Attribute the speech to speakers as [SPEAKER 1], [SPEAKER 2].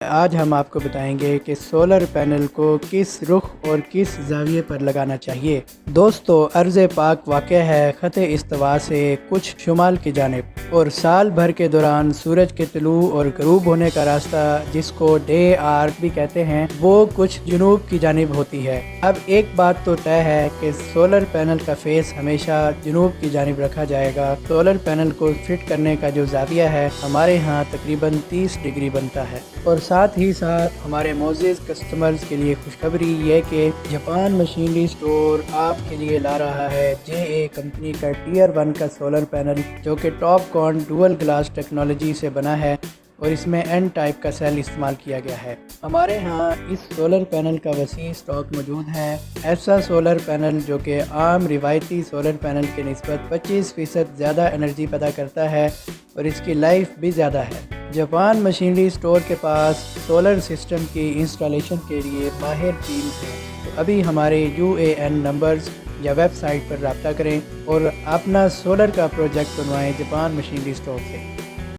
[SPEAKER 1] آج ہم آپ کو بتائیں گے کہ سولر پینل کو کس رخ اور کس زاویے پر لگانا چاہیے۔ دوستو، ارض پاک واقع ہے خط استوا سے کچھ شمال کی جانب، اور سال بھر کے دوران سورج کے طلوع اور غروب ہونے کا راستہ، جس کو ڈے آرک بھی کہتے ہیں، وہ کچھ جنوب کی جانب ہوتی ہے۔ اب ایک بات تو طے ہے کہ سولر پینل کا فیس ہمیشہ جنوب کی جانب رکھا جائے گا۔ سولر پینل کو فٹ کرنے کا جو زاویہ ہے ہمارے ہاں تقریباً 30 ڈگری بنتا ہے، اور ساتھ ہی ساتھ ہمارے معزز کسٹمرز کے لیے خوشخبری یہ کہ جاپان مشینری اسٹور آپ کے لیے لا رہا ہے JA کمپنی کا ٹیئر 1 کا سولر پینل، جو کہ ٹاپ کون ڈوئل گلاس ٹیکنالوجی سے بنا ہے، اور اس میں N ٹائپ کا سیل استعمال کیا گیا ہے۔ ہمارے ہاں اس سولر پینل کا وسیع اسٹاک موجود ہے۔ ایسا سولر پینل جو کہ عام روایتی سولر پینل کے نسبت 25% زیادہ انرجی پیدا کرتا ہے، اور اس کی لائف بھی زیادہ ہے۔ جاپان مشینری اسٹور کے پاس سولر سسٹم کی انسٹالیشن کے لیے ماہر ٹیم ہے، تو ابھی ہمارے UAN نمبرز یا ویب سائٹ پر رابطہ کریں اور اپنا سولر کا پروجیکٹ بنوائیں جاپان مشینری اسٹور سے۔